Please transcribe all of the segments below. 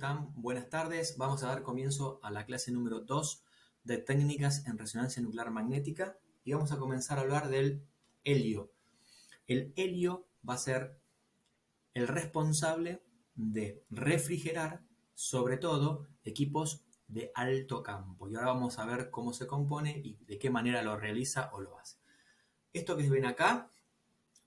están? Buenas tardes. Vamos a dar comienzo a la clase número 2 de técnicas en resonancia nuclear magnética y vamos a comenzar a hablar del helio. El helio va a ser el responsable de refrigerar, sobre todo, equipos de alto campo. Y ahora vamos a ver cómo se compone y de qué manera lo realiza o lo hace. Esto que ven acá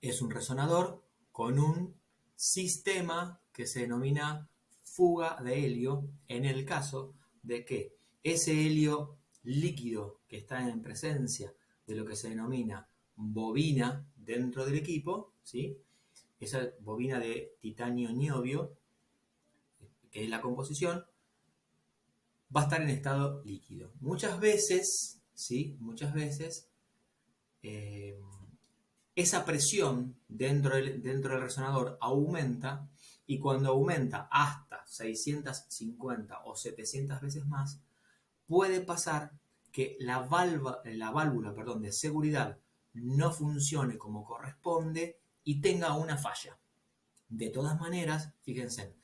es un resonador con un sistema que se denomina fuga de helio en el caso de que ese helio líquido que está en presencia de lo que se denomina bobina dentro del equipo, ¿sí? Esa bobina de titanio niobio, que es la composición, va a estar en estado líquido. Muchas veces, ¿sí? Muchas veces esa presión dentro del resonador aumenta y cuando aumenta hasta 650 o 700 veces más, puede pasar que la válvula de seguridad no funcione como corresponde y tenga una falla. De todas maneras, fíjense,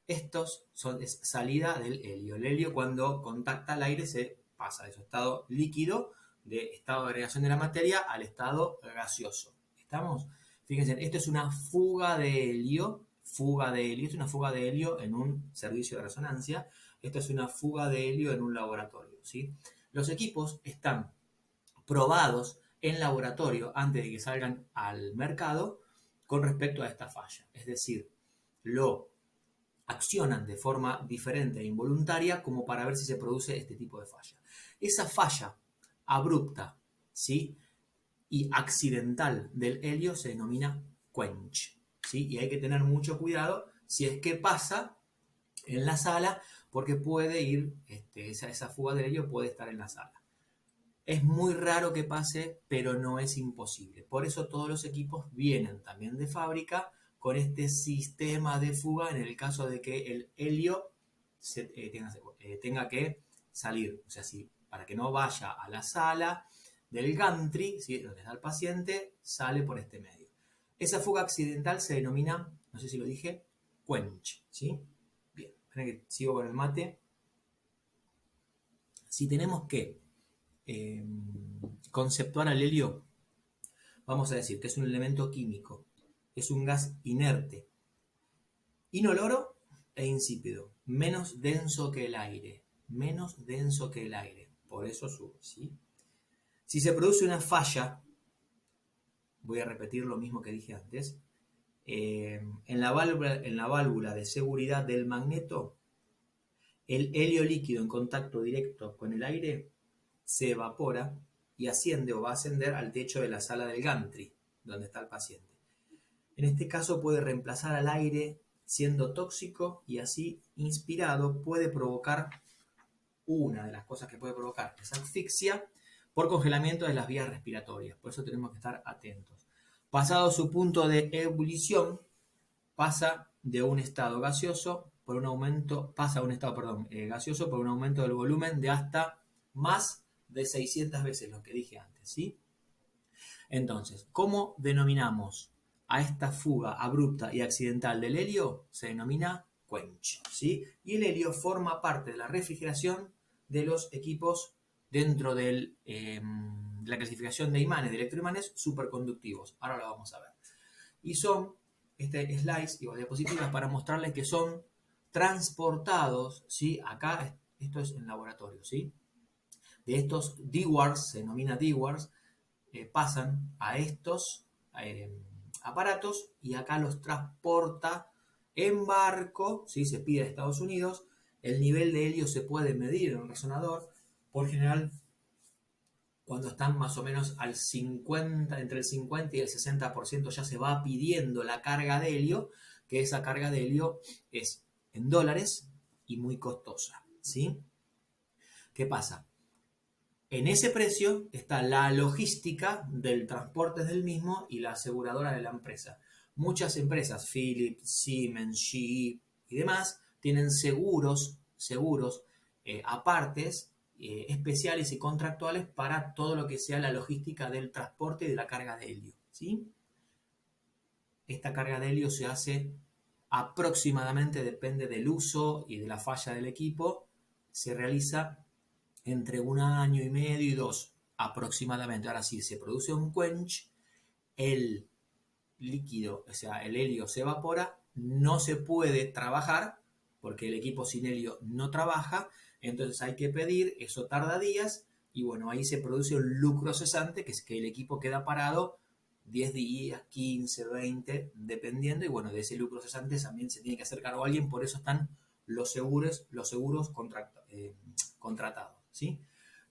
estos es salida del helio. El helio cuando contacta el aire se pasa de su estado líquido, de estado de agregación de la materia, al estado gaseoso. ¿Estamos? Fíjense, esto es una fuga de helio. Esto es una fuga de helio en un servicio de resonancia. Esto es una fuga de helio en un laboratorio, ¿sí? Los equipos están probados en laboratorio antes de que salgan al mercado con respecto a esta falla. Es decir, lo accionan de forma diferente e involuntaria como para ver si se produce este tipo de falla. Esa falla abrupta, ¿sí?, y accidental del helio se denomina quench, ¿sí? Y hay que tener mucho cuidado si es que pasa en la sala, porque puede ir, esa fuga del helio puede estar en la sala. Es muy raro que pase, pero no es imposible. Por eso todos los equipos vienen también de fábrica con este sistema de fuga en el caso de que el helio tenga que salir. O sea, para que no vaya a la sala del gantry, ¿sí?, donde está el paciente, sale por este medio. Esa fuga accidental se denomina, no sé si lo dije, quench, ¿sí? Bien, esperen que sigo con el mate. Si tenemos que conceptuar al helio, vamos a decir que es un elemento químico, es un gas inerte, inoloro e insípido, menos denso que el aire, por eso sube, ¿sí? Si se produce una falla, voy a repetir lo mismo que dije antes, en la válvula de seguridad del magneto, el helio líquido en contacto directo con el aire se evapora y asciende o va a ascender al techo de la sala del gantry, donde está el paciente. En este caso puede reemplazar al aire siendo tóxico y así inspirado puede provocar, una de las cosas que puede provocar es asfixia por congelamiento de las vías respiratorias. Por eso tenemos que estar atentos. Pasado su punto de ebullición, pasa de un estado gaseoso por un aumento, gaseoso por un aumento del volumen de hasta más de 600 veces lo que dije antes, ¿sí? Entonces, ¿cómo denominamos a esta fuga abrupta y accidental del helio? Se denomina quench, ¿sí? Y el helio forma parte de la refrigeración de los equipos dentro de la clasificación de imanes, de electroimanes superconductivos. Ahora lo vamos a ver. Y son, slides y diapositivas para mostrarles que son transportados, ¿sí? Acá, esto es en laboratorio, ¿sí? De estos DWARs, se denomina DWARs, pasan a estos aparatos y acá los transporta en barco, ¿sí? Se pide a Estados Unidos. El nivel de helio se puede medir en un resonador. Por general, cuando están más o menos al 50, entre el 50 y el 60% ya se va pidiendo la carga de helio, que esa carga de helio es en dólares y muy costosa, ¿sí? ¿Qué pasa? En ese precio está la logística del transporte del mismo y la aseguradora de la empresa. Muchas empresas, Philips, Siemens, GE y demás, tienen seguros apartes, especiales y contractuales para todo lo que sea la logística del transporte y de la carga de helio, ¿sí? Esta carga de helio se hace aproximadamente, depende del uso y de la falla del equipo, se realiza entre 1 año y medio y 2 aproximadamente. Ahora sí, se produce un quench, el líquido, o sea, el helio se evapora, no se puede trabajar porque el equipo sin helio no trabaja, entonces hay que pedir, eso tarda días y bueno, ahí se produce un lucro cesante, que es que el equipo queda parado 10 días, 15, 20, dependiendo, y bueno, de ese lucro cesante también se tiene que hacer cargo a alguien, por eso están los seguros contratados, ¿sí?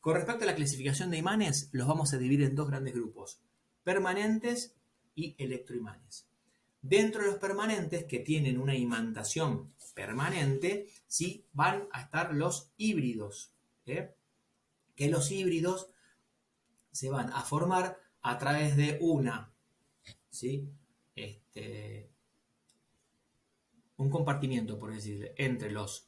Con respecto a la clasificación de imanes, los vamos a dividir en dos grandes grupos, permanentes y electroimanes. Dentro de los permanentes, que tienen una imantación permanente, sí van a estar los híbridos, ¿eh? Que los híbridos se van a formar a través de ¿sí? Un compartimiento, por decirle, entre los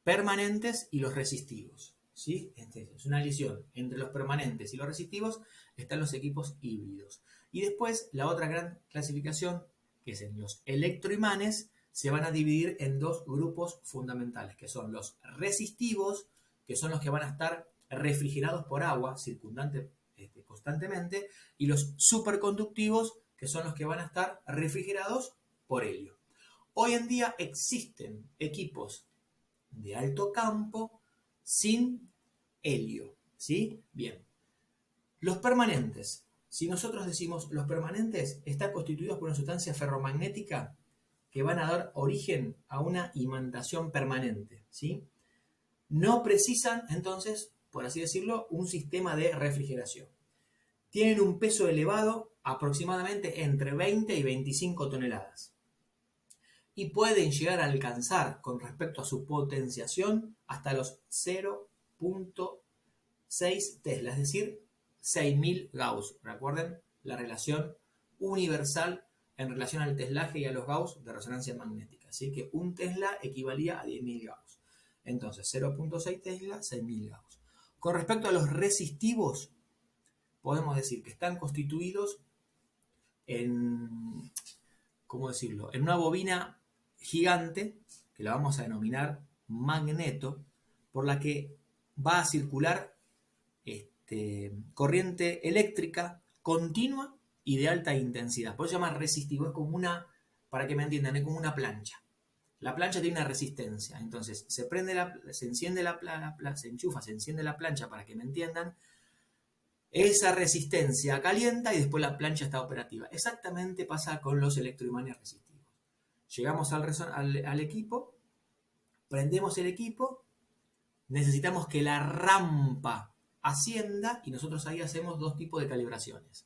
permanentes y los resistivos, ¿sí? Es una lesión entre los permanentes y los resistivos, están los equipos híbridos. Y después la otra gran clasificación, que es en los electroimanes, se van a dividir en dos grupos fundamentales, que son los resistivos, que son los que van a estar refrigerados por agua circundante constantemente, y los superconductivos, que son los que van a estar refrigerados por helio. Hoy en día existen equipos de alto campo sin helio, ¿sí? Bien. Los permanentes. Si nosotros decimos los permanentes están constituidos por una sustancia ferromagnética que van a dar origen a una imantación permanente, ¿sí? No precisan, entonces, por así decirlo, un sistema de refrigeración. Tienen un peso elevado, aproximadamente entre 20 y 25 toneladas. Y pueden llegar a alcanzar, con respecto a su potenciación, hasta los 0.6 Tesla, es decir, 6.000 Gauss. Recuerden la relación universal en relación al teslaje y a los Gauss de resonancia magnética. Así que un Tesla equivalía a 10.000 Gauss. Entonces, 0.6 Tesla, 6.000 Gauss. Con respecto a los resistivos, podemos decir que están constituidos en, ¿cómo decirlo?, en una bobina gigante, que la vamos a denominar magneto, por la que va a circular corriente eléctrica continua y de alta intensidad. Por eso se llama resistivo, es como una, para que me entiendan, es como una plancha. La plancha tiene una resistencia, entonces se enciende se enchufa, se enciende la plancha, para que me entiendan. Esa resistencia calienta y después la plancha está operativa. Exactamente pasa con los electroimanes resistivos. Llegamos al equipo, prendemos el equipo, necesitamos que la rampa ascienda y nosotros ahí hacemos dos tipos de calibraciones.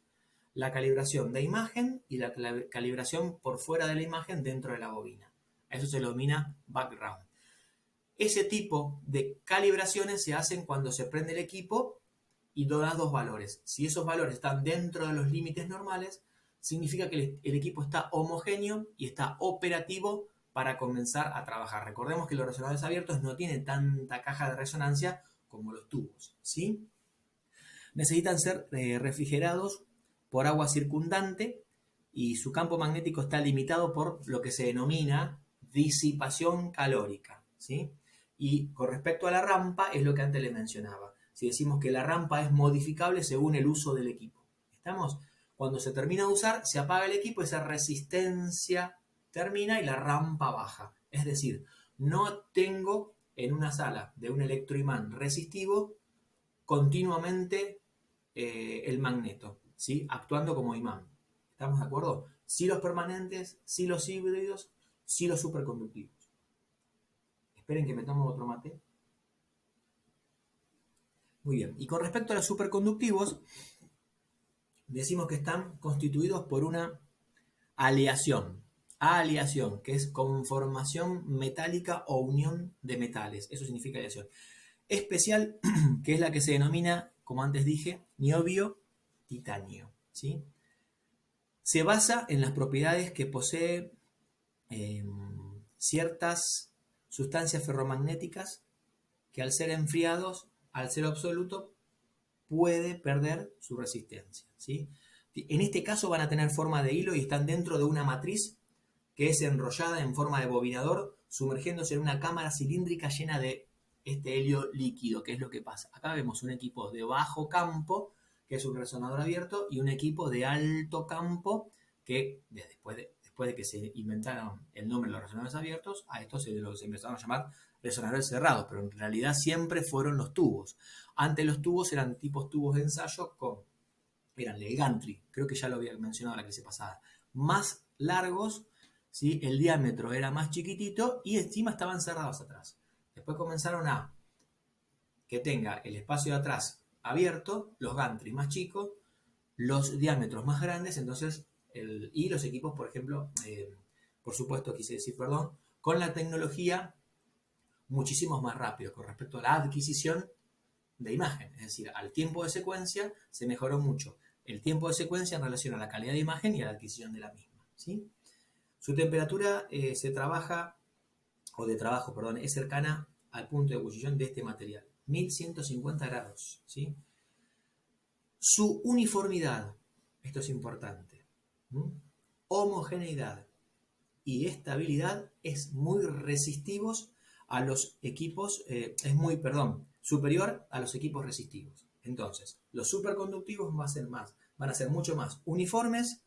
La calibración de imagen y la calibración por fuera de la imagen dentro de la bobina. A eso se lo denomina background. Ese tipo de calibraciones se hacen cuando se prende el equipo y das dos valores. Si esos valores están dentro de los límites normales, significa que el equipo está homogéneo y está operativo para comenzar a trabajar. Recordemos que los resonadores abiertos no tienen tanta caja de resonancia como los tubos, ¿sí? Necesitan ser refrigerados por agua circundante y su campo magnético está limitado por lo que se denomina disipación calórica, ¿sí? Y con respecto a la rampa, es lo que antes les mencionaba. Si decimos que la rampa es modificable según el uso del equipo. ¿Estamos? Cuando se termina de usar, se apaga el equipo, esa resistencia termina y la rampa baja. Es decir, no tengo en una sala de un electroimán resistivo continuamente el magneto, ¿sí? Actuando como imán. ¿Estamos de acuerdo? Sí los permanentes, sí los híbridos, sí los superconductivos. Esperen que me tomo otro mate. Muy bien. Y con respecto a los superconductivos, decimos que están constituidos por una aleación. Aleación, que es conformación metálica o unión de metales. Eso significa aleación. Especial, que es la que se denomina, como antes dije, niobio titanio, ¿sí? Se basa en las propiedades que posee ciertas sustancias ferromagnéticas que al ser enfriados, al ser absoluto, puede perder su resistencia, ¿sí? En este caso van a tener forma de hilo y están dentro de una matriz que es enrollada en forma de bobinador, sumergiéndose en una cámara cilíndrica llena de este helio líquido. ¿Qué es lo que pasa? Acá vemos un equipo de bajo campo, que es un resonador abierto, y un equipo de alto campo, que después de que se inventaron el nombre de los resonadores abiertos, a estos se los empezaron a llamar resonadores cerrados, pero en realidad siempre fueron los tubos. Antes los tubos eran tipos tubos de ensayo eran el gantry, creo que ya lo había mencionado en la clase pasada, más largos, ¿sí? El diámetro era más chiquitito y encima estaban cerrados atrás. Después comenzaron a que tenga el espacio de atrás abierto, los gantries más chicos, los diámetros más grandes, entonces, y los equipos, por ejemplo, por supuesto, quise decir, perdón, con la tecnología muchísimo más rápido con respecto a la adquisición de imagen, es decir, al tiempo de secuencia se mejoró mucho el tiempo de secuencia en relación a la calidad de imagen y a la adquisición de la misma, ¿sí? Su temperatura de trabajo, perdón, es cercana al punto de ebullición de este material, 1150 grados, ¿sí? Su uniformidad, esto es importante, homogeneidad y estabilidad es muy resistivos a los equipos, superior a los equipos resistivos. Entonces, los superconductivos van a ser mucho más uniformes,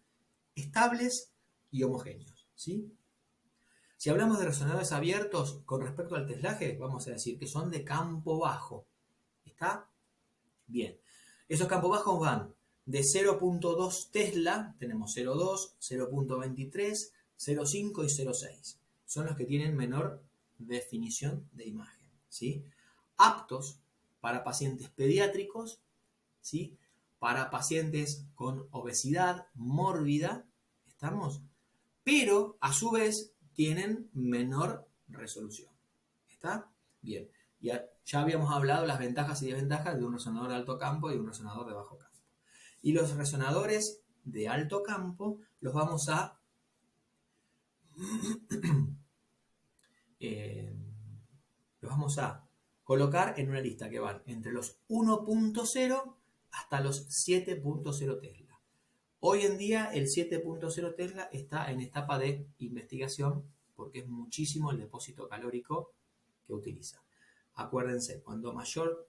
estables y homogéneos, ¿sí? Si hablamos de resonadores abiertos con respecto al teslaje, vamos a decir que son de campo bajo. ¿Está? Bien. Esos campos bajos van de 0.2 Tesla, tenemos 0.2, 0.23, 0.5 y 0.6. Son los que tienen menor definición de imagen, ¿sí? Aptos para pacientes pediátricos, ¿sí? Para pacientes con obesidad mórbida, ¿estamos? Pero a su vez tienen menor resolución. ¿Está? Bien. Ya habíamos hablado de las ventajas y desventajas de un resonador de alto campo y un resonador de bajo campo. Y los resonadores de alto campo los vamos a colocar en una lista que van entre los 1.0 hasta los 7.0 Tesla. Hoy en día el 7.0 Tesla está en etapa de investigación porque es muchísimo el depósito calórico que utiliza. Acuérdense, cuando mayor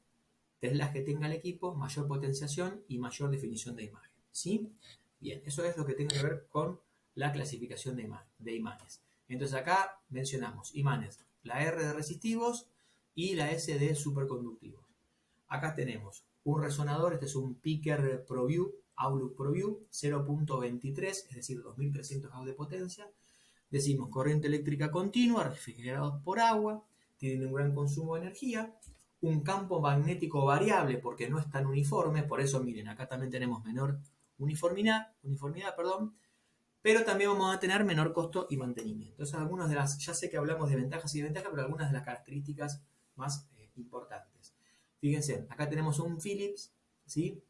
Tesla que tenga el equipo, mayor potenciación y mayor definición de imagen, ¿sí? Bien, eso es lo que tiene que ver con la clasificación de imanes. Entonces acá mencionamos imanes, la R de resistivos y la S de superconductivos. Acá tenemos un resonador, este es un Picker ProView, Outlook ProView 0.23, es decir, 2300 grados de potencia. Decimos corriente eléctrica continua, refrigerados por agua, tienen un gran consumo de energía, un campo magnético variable porque no es tan uniforme, por eso miren, acá también tenemos menor uniformidad, pero también vamos a tener menor costo y mantenimiento. Entonces, algunas de las, ya sé que hablamos de ventajas y desventajas, pero algunas de las características más importantes. Fíjense, acá tenemos un Philips, ¿sí?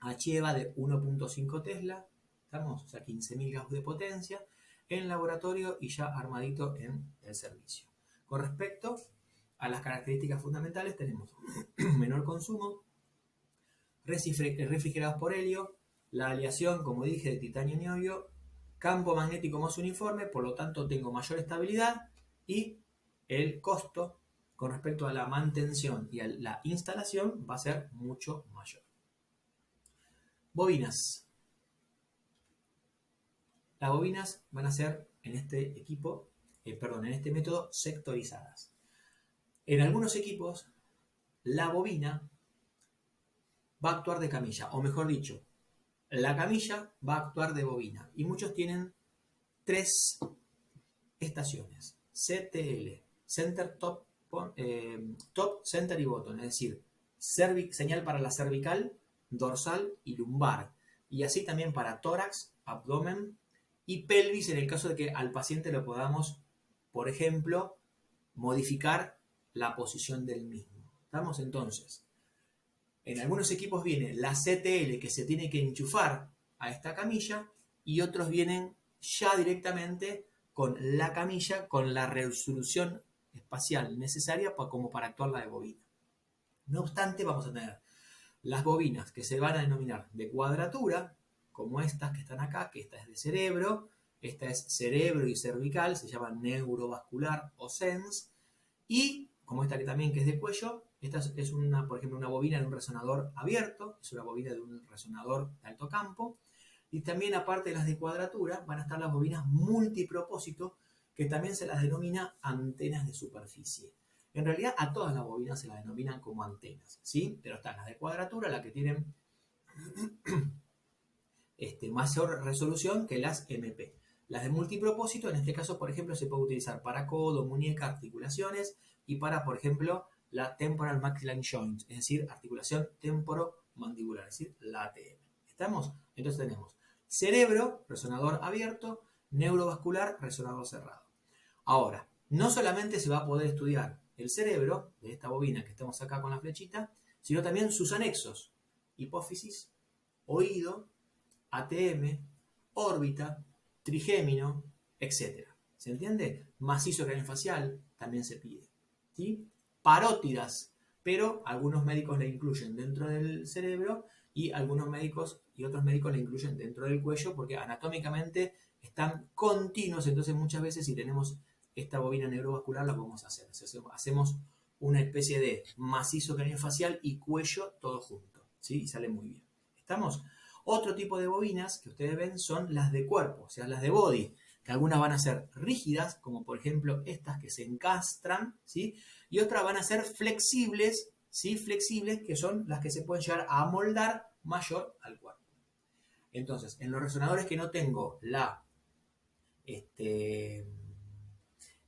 HEVA de 1.5 Tesla, estamos, o sea, 15.000 grados de potencia, en laboratorio y ya armadito en el servicio. Con respecto a las características fundamentales, tenemos menor consumo, refrigerados por helio, la aleación, como dije, de titanio y niobio, campo magnético más uniforme, por lo tanto tengo mayor estabilidad y el costo con respecto a la mantención y a la instalación va a ser mucho mayor. Bobinas. Las bobinas van a ser en este en este método sectorizadas. En algunos equipos, la bobina va a actuar de camilla, o mejor dicho, la camilla va a actuar de bobina. Y muchos tienen 3 estaciones. CTL, Center Top, Top, Center y Bottom, es decir, señal para la cervical, dorsal y lumbar. Y así también para tórax, abdomen y pelvis en el caso de que al paciente lo podamos, por ejemplo, modificar la posición del mismo. ¿Estamos? Entonces, en algunos equipos viene la CTL que se tiene que enchufar a esta camilla y otros vienen ya directamente con la camilla con la resolución espacial necesaria como para actuar la de bobina. No obstante, vamos a tener las bobinas que se van a denominar de cuadratura, como estas que están acá, que esta es de cerebro, Esta es cerebro y cervical, se llama neurovascular o SENS. Y, como esta que también que es de cuello, esta es una, por ejemplo, una bobina de un resonador abierto, es una bobina de un resonador de alto campo. Y también, aparte de las de cuadratura, van a estar las bobinas multipropósito, que también se las denomina antenas de superficie. En realidad, a todas las bobinas se las denominan como antenas, ¿sí? Pero están las de cuadratura, las que tienen mayor resolución que las MP. Las de multipropósito, en este caso, por ejemplo, se puede utilizar para codo, muñeca, articulaciones y para, por ejemplo, la temporal maxillary joint, es decir, articulación temporomandibular, es decir, la ATM. ¿Estamos? Entonces tenemos cerebro, resonador abierto, neurovascular, resonador cerrado. Ahora, no solamente se va a poder estudiar el cerebro de esta bobina que estamos acá con la flechita, sino también sus anexos, hipófisis, oído, ATM, órbita, trigémino, etc. ¿Se entiende? Macizo craneofacial también se pide. ¿Sí? Parótidas, pero algunos médicos la incluyen dentro del cerebro y algunos médicos y otros médicos la incluyen dentro del cuello porque anatómicamente están continuos, entonces muchas veces si tenemos esta bobina neurovascular la podemos hacer. Hacemos una especie de macizo craneofacial y cuello todo junto, ¿sí? Y sale muy bien. ¿Estamos? Otro tipo de bobinas que ustedes ven son las de cuerpo, o sea, las de body, que algunas van a ser rígidas, como por ejemplo estas que se encastran, ¿sí? Y otras van a ser flexibles, ¿sí? Flexibles, que son las que se pueden llegar a amoldar mayor al cuerpo. Entonces, en los resonadores que no tengo la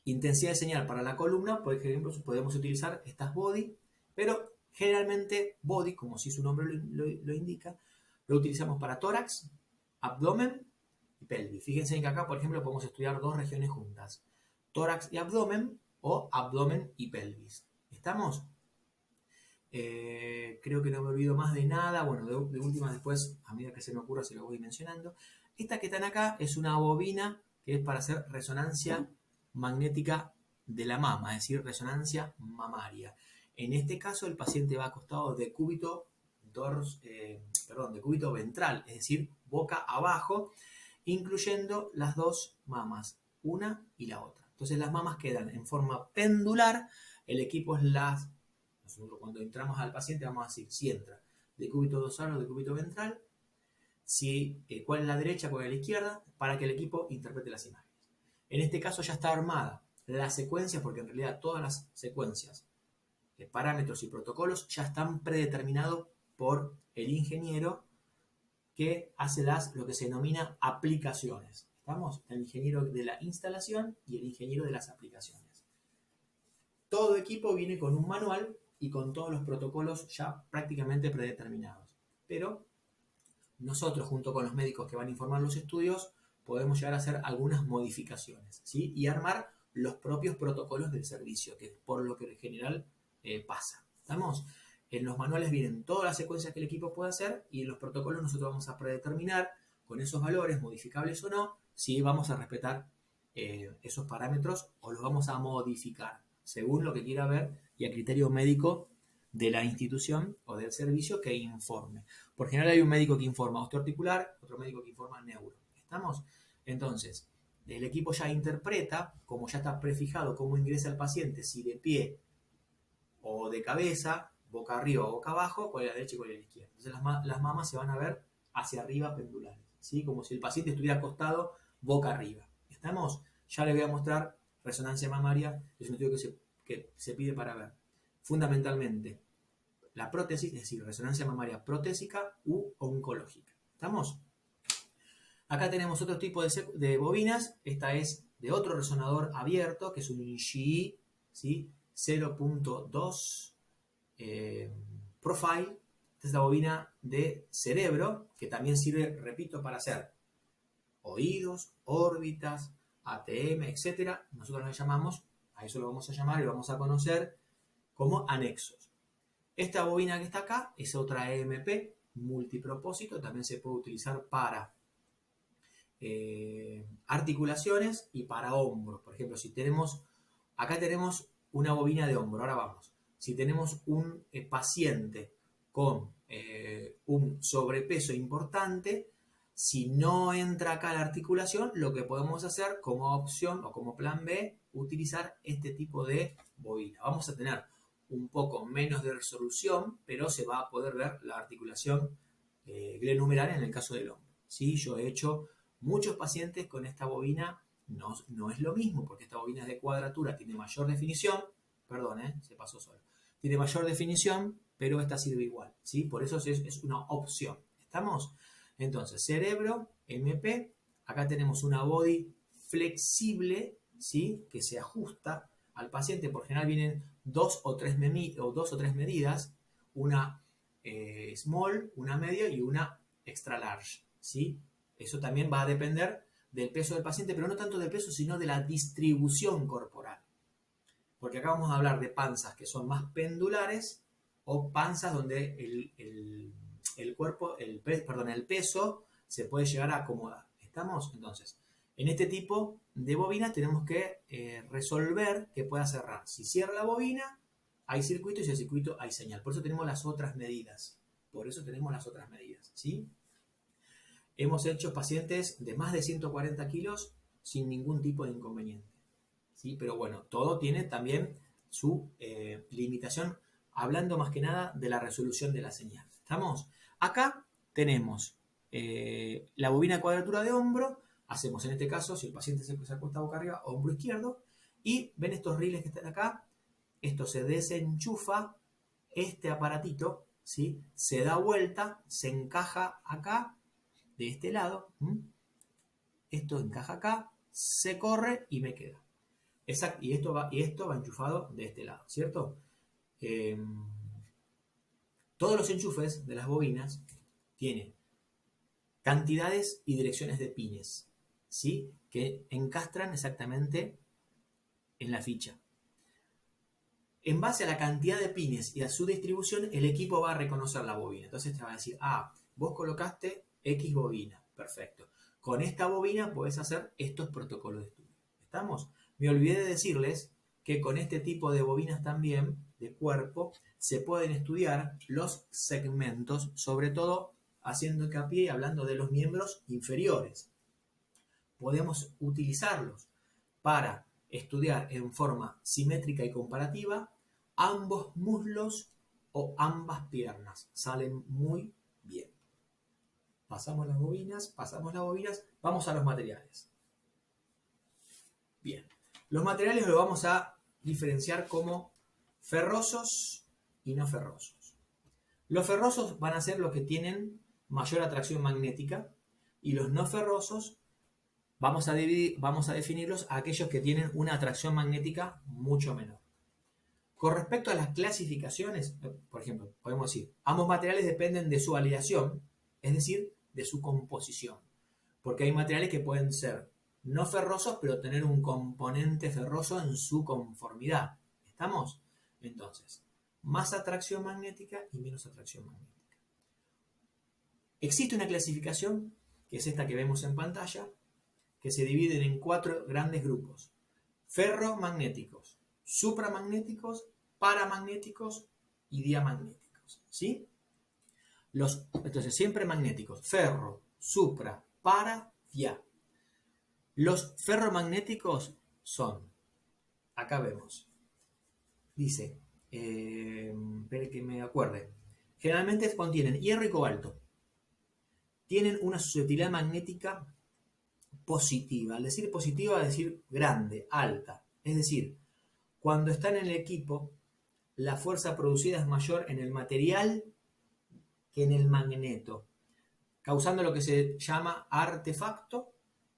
intensidad de señal para la columna, por ejemplo, podemos utilizar estas body, pero generalmente body, como si su nombre lo indica, lo utilizamos para tórax, abdomen y pelvis. Fíjense que acá, por ejemplo, podemos estudiar dos regiones juntas. Tórax y abdomen o abdomen y pelvis. ¿Estamos? Creo que no me olvido más de nada. Bueno, de última después, a medida que se me ocurra, se lo voy mencionando. Esta que están acá es una bobina que es para hacer resonancia magnética de la mama, es decir, resonancia mamaria. En este caso, el paciente va acostado de cúbito de cúbito ventral, es decir, boca abajo, incluyendo las dos mamas, una y la otra. Entonces las mamas quedan en forma pendular, el equipo es nosotros cuando entramos al paciente vamos a decir si entra de cúbito dorsal o de cúbito ventral, cuál es la derecha, cuál es la izquierda, para que el equipo interprete las imágenes. En este caso ya está armada la secuencia, porque en realidad todas las secuencias, parámetros y protocolos ya están predeterminados por el ingeniero que hace lo que se denomina aplicaciones. ¿Estamos? El ingeniero de la instalación y el ingeniero de las aplicaciones. Todo equipo viene con un manual y con todos los protocolos ya prácticamente predeterminados. Pero nosotros, junto con los médicos que van a informar los estudios, podemos llegar a hacer algunas modificaciones, ¿sí? Y armar los propios protocolos del servicio, que es por lo que en general pasa. ¿Estamos? En los manuales vienen todas las secuencias que el equipo puede hacer y en los protocolos nosotros vamos a predeterminar con esos valores, modificables o no, si vamos a respetar esos parámetros o los vamos a modificar según lo que quiera ver y a criterio médico de la institución o del servicio que informe. Por general hay un médico que informa osteoarticular, otro médico que informa neuro. ¿Estamos? Entonces, el equipo ya interpreta, como ya está prefijado cómo ingresa el paciente, si de pie o de cabeza, boca arriba o boca abajo, cuál es la derecha y cuál es la izquierda. Entonces las mamas se van a ver hacia arriba pendulares, ¿sí? Como si el paciente estuviera acostado boca arriba. ¿Estamos? Ya les voy a mostrar resonancia mamaria, es un estudio que se pide para ver fundamentalmente la prótesis, es decir, resonancia mamaria protésica u oncológica. ¿Estamos? Acá tenemos otro tipo de bobinas. Esta es de otro resonador abierto, que es un GE, ¿sí? 0.2 Profile. Esta es la bobina de cerebro, que también sirve, repito, para hacer oídos, órbitas, ATM, etc. Nosotros le llamamos, a eso lo vamos a llamar y lo vamos a conocer como anexos. Esta bobina que está acá es otra EMP multipropósito, también se puede utilizar para articulaciones y para hombros. Por ejemplo, si acá tenemos una bobina de hombro, ahora vamos. Si tenemos un paciente con un sobrepeso importante, Si no entra acá la articulación, lo que podemos hacer como opción o como plan B, utilizar este tipo de bobina. Vamos a tener un poco menos de resolución, pero se va a poder ver la articulación glenumeral en el caso del hombro. ¿Sí? Yo he hecho muchos pacientes con esta bobina, no es lo mismo, porque esta bobina es de cuadratura, tiene mayor definición, perdón, se pasó solo, tiene mayor definición, pero esta sirve igual, ¿sí? Por eso es una opción. ¿Estamos? Entonces, cerebro, MP, acá tenemos una body flexible, ¿sí? Que se ajusta al paciente. Por general vienen dos o tres medidas, una small, una media y una extra large, ¿sí? Eso también va a depender del peso del paciente, pero no tanto del peso, sino de la distribución corporal. Porque acá vamos a hablar de panzas que son más pendulares o panzas donde el cuerpo, el peso se puede llegar a acomodar. ¿Estamos? Entonces, en este tipo de bobinas tenemos que resolver que pueda cerrar. Si cierra la bobina, hay circuito, y si hay circuito, hay señal. Por eso tenemos las otras medidas. ¿Sí? Hemos hecho pacientes de más de 140 kilos sin ningún tipo de inconveniente. ¿Sí? Pero bueno, todo tiene también su limitación, hablando más que nada de la resolución de la señal. ¿Estamos? Acá tenemos la bobina cuadratura de hombro, hacemos en este caso, si el paciente se acuesta boca arriba, hombro izquierdo, y ven estos riles que están acá, esto se desenchufa, este aparatito, ¿sí? Se da vuelta, se encaja acá, de este lado, esto encaja acá, se corre y me queda. Exacto, y esto va enchufado de este lado, ¿cierto? Todos los enchufes de las bobinas tienen cantidades y direcciones de pines, ¿sí? Que encastran exactamente en la ficha. En base a la cantidad de pines y a su distribución, el equipo va a reconocer la bobina. Entonces te va a decir, vos colocaste X bobina, perfecto. Con esta bobina podés hacer estos protocolos de estudio. ¿Estamos? Me olvidé de decirles que con este tipo de bobinas también, de cuerpo, se pueden estudiar los segmentos, sobre todo haciendo hincapié y hablando de los miembros inferiores. Podemos utilizarlos para estudiar en forma simétrica y comparativa ambos muslos o ambas piernas. Salen muy bien. Pasamos las bobinas, vamos a los materiales. Bien, los materiales los vamos a diferenciar como ferrosos y no ferrosos. Los ferrosos van a ser los que tienen mayor atracción magnética y los no ferrosos vamos a definirlos a aquellos que tienen una atracción magnética mucho menor. Con respecto a las clasificaciones, por ejemplo, podemos decir, ambos materiales dependen de su aleación, es decir, de su composición. Porque hay materiales que pueden ser no ferrosos, pero tener un componente ferroso en su conformidad. ¿Estamos? Entonces, más atracción magnética y menos atracción magnética. Existe una clasificación, que es esta que vemos en pantalla, que se dividen en 4 grandes grupos: ferromagnéticos, supramagnéticos, paramagnéticos y diamagnéticos. ¿Sí? Entonces, siempre magnéticos: ferro, supra, para, dia. Los ferromagnéticos son, acá vemos, dice, espere que me acuerde, generalmente contienen hierro y cobalto. Tienen una susceptibilidad magnética positiva. Al decir positiva, es decir grande, alta. Es decir, cuando están en el equipo, la fuerza producida es mayor en el material que en el magneto, causando lo que se llama artefacto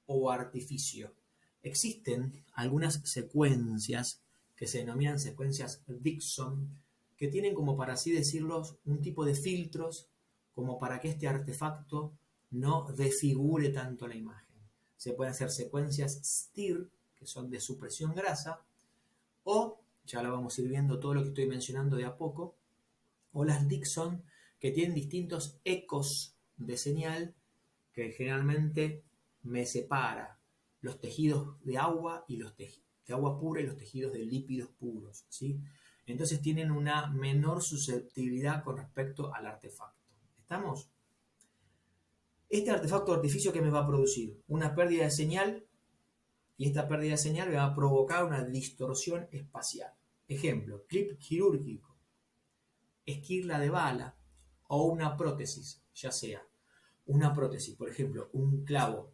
o artificio. Existen algunas secuencias que se denominan secuencias Dixon, que tienen, como para así decirlo, un tipo de filtros como para que este artefacto no desfigure tanto la imagen. Se pueden hacer secuencias STIR, que son de supresión grasa, o, ya lo vamos a ir viendo todo lo que estoy mencionando de a poco, o las Dixon, que tienen distintos ecos de señal que generalmente me separa los tejidos de agua y los tejidos de agua pura y los tejidos de lípidos puros, ¿sí? Entonces tienen una menor susceptibilidad con respecto al artefacto. ¿Estamos? Este artefacto de artificio, ¿qué me va a producir? Una pérdida de señal, y esta pérdida de señal me va a provocar una distorsión espacial. Ejemplo, clip quirúrgico, esquirla de bala o una prótesis, ya sea una prótesis, por ejemplo, un clavo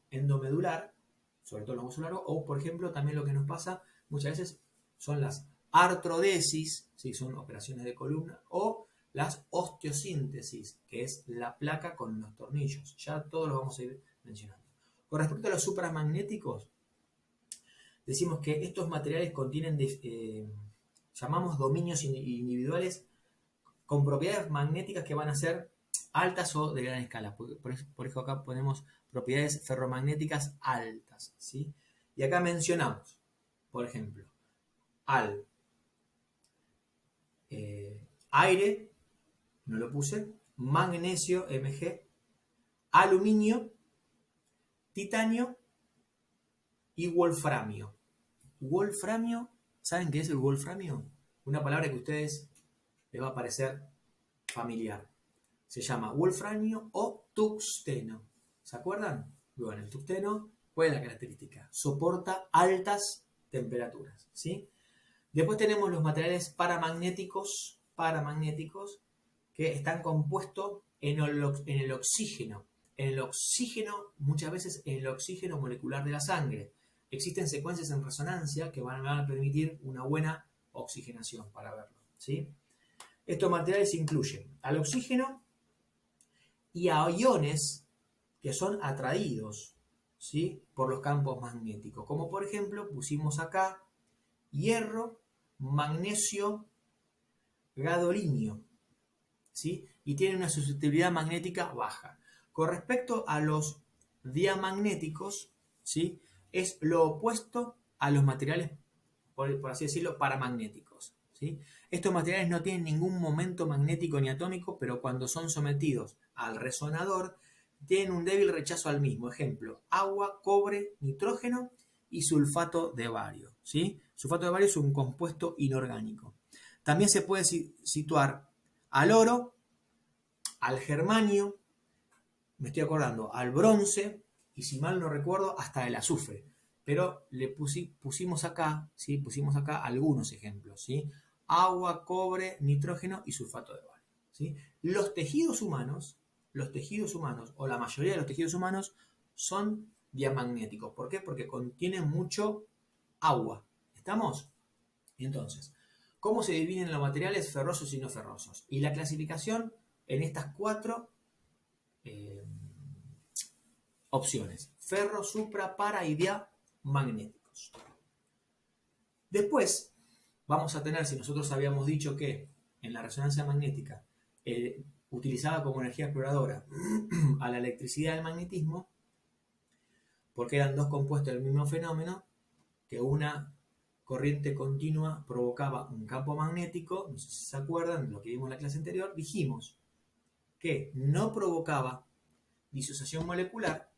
endomedular, sobre todo los musulares, o por ejemplo también lo que nos pasa muchas veces son las artrodesis, ¿sí? Son operaciones de columna, o las osteosíntesis, que es la placa con los tornillos. Ya todos lo vamos a ir mencionando. Con respecto a los supramagnéticos, decimos que estos materiales contienen, llamamos dominios individuales con propiedades magnéticas que van a ser altas o de gran escala. Por eso acá ponemos propiedades ferromagnéticas altas, ¿sí? Y acá mencionamos, por ejemplo, al aire, no lo puse, magnesio, Mg, aluminio, titanio y wolframio. Wolframio, ¿saben qué es el wolframio? Una palabra que a ustedes les va a parecer familiar. Se llama wolframio o tuxteno. ¿Se acuerdan? Bueno, el tuxteno, ¿cuál es la característica? Soporta altas temperaturas, ¿sí? Después tenemos los materiales paramagnéticos que están compuestos en el oxígeno. En el oxígeno, muchas veces en el oxígeno molecular de la sangre. Existen secuencias en resonancia que van a permitir una buena oxigenación para verlo, ¿sí? Estos materiales incluyen al oxígeno y a iones que son atraídos, ¿sí? Por los campos magnéticos. Como por ejemplo pusimos acá hierro, magnesio, gadolinio, ¿sí? Y tienen una susceptibilidad magnética baja. Con respecto a los diamagnéticos, ¿sí? Es lo opuesto a los materiales, por así decirlo, paramagnéticos, ¿sí? Estos materiales no tienen ningún momento magnético ni atómico, pero cuando son sometidos al resonador, tienen un débil rechazo al mismo. Ejemplo, agua, cobre, nitrógeno y sulfato de bario, ¿sí? Sulfato de bario es un compuesto inorgánico. También se puede situar al oro, al germanio, me estoy acordando, al bronce y si mal no recuerdo hasta el azufre. Pero le pusimos acá, ¿sí? Pusimos acá algunos ejemplos, ¿sí? Agua, cobre, nitrógeno y sulfato de bario, ¿sí? Los tejidos humanos, o la mayoría de los tejidos humanos, son diamagnéticos. ¿Por qué? Porque contienen mucho agua. ¿Estamos? Entonces, ¿cómo se dividen los materiales ferrosos y no ferrosos? Y la clasificación en estas cuatro opciones: ferro, supra, para y diamagnéticos. Después vamos a tener, si nosotros habíamos dicho que en la resonancia magnética utilizaba como energía exploradora a la electricidad y al magnetismo, porque eran dos compuestos del mismo fenómeno, que una corriente continua provocaba un campo magnético, no sé si se acuerdan de lo que vimos en la clase anterior, dijimos que no provocaba disociación molecular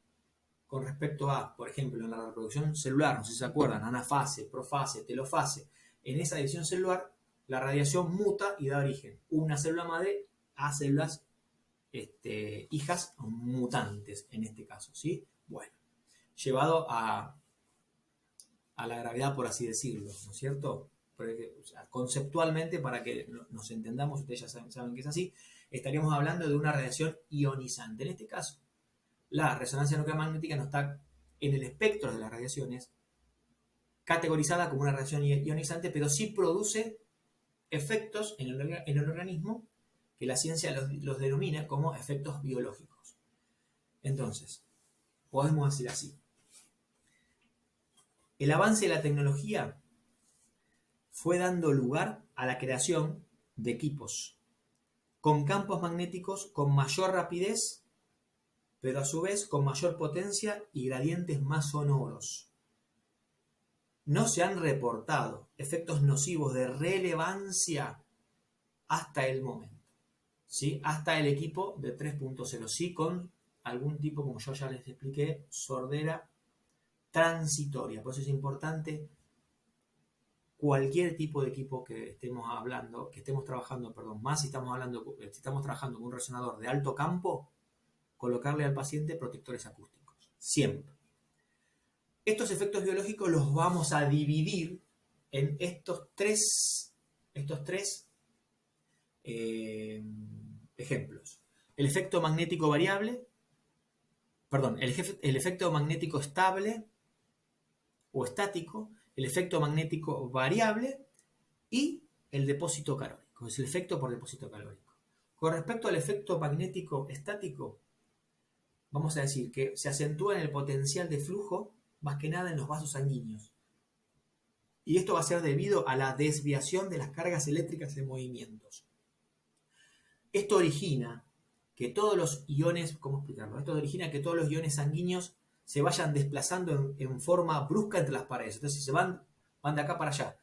con respecto a, por ejemplo, en la reproducción celular, no sé si se acuerdan, anafase, profase, telofase. En esa división celular, la radiación muta y da origen una célula madre a células hijas mutantes, en este caso, ¿sí? Bueno, llevado a la gravedad, por así decirlo, ¿no es cierto? Porque, o sea, conceptualmente, para que nos entendamos, ustedes ya saben que es así, estaríamos hablando de una radiación ionizante. En este caso, la resonancia nuclear magnética no está en el espectro de las radiaciones categorizada como una radiación ionizante, pero sí produce efectos en el organismo que la ciencia los denomina como efectos biológicos. Entonces, podemos decir así: el avance de la tecnología fue dando lugar a la creación de equipos con campos magnéticos con mayor rapidez, pero a su vez con mayor potencia y gradientes más sonoros. No se han reportado efectos nocivos de relevancia hasta el momento, ¿sí? Hasta el equipo de 3.0, sí, con algún tipo, como yo ya les expliqué, sordera transitoria. Por eso es importante cualquier tipo de equipo que estemos hablando, que estemos trabajando, perdón, más si estamos trabajando con un resonador de alto campo, colocarle al paciente protectores acústicos. Siempre. Estos efectos biológicos los vamos a dividir en estos tres ejemplos. El efecto magnético variable, perdón, el efecto magnético estable o estático, el efecto magnético variable y el depósito calórico. Es el efecto por depósito calórico. Con respecto al efecto magnético estático, vamos a decir que se acentúa en el potencial de flujo, más que nada en los vasos sanguíneos. Y esto va a ser debido a la desviación de las cargas eléctricas en movimientos. Esto origina que todos los iones, ¿cómo explicarlo? Esto origina que todos los iones sanguíneos se vayan desplazando en forma brusca entre las paredes. Entonces se van de acá para allá.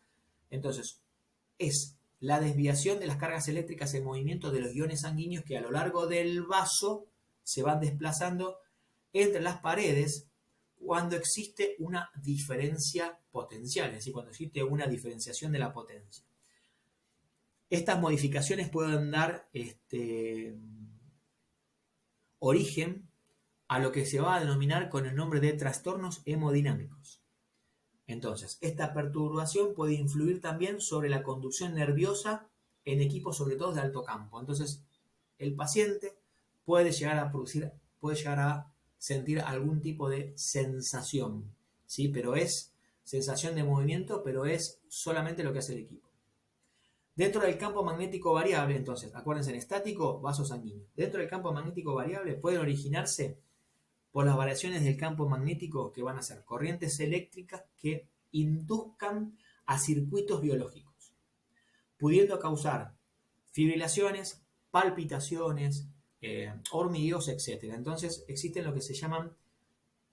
Entonces, es la desviación de las cargas eléctricas en movimiento de los iones sanguíneos que a lo largo del vaso se van desplazando entre las paredes cuando existe una diferencia potencial, es decir, cuando existe una diferenciación de la potencia. Estas modificaciones pueden dar origen a lo que se va a denominar con el nombre de trastornos hemodinámicos. Entonces, esta perturbación puede influir también sobre la conducción nerviosa en equipos sobre todo de alto campo. Entonces, el paciente puede llegar a sentir algún tipo de sensación, ¿sí? Pero es sensación de movimiento, pero es solamente lo que hace el equipo. Dentro del campo magnético variable, entonces, acuérdense, en estático, vasos sanguíneos. Dentro del campo magnético variable pueden originarse por las variaciones del campo magnético que van a ser corrientes eléctricas que induzcan a circuitos biológicos, pudiendo causar fibrilaciones, palpitaciones, hormigueos, etc. Entonces existen lo que se llaman,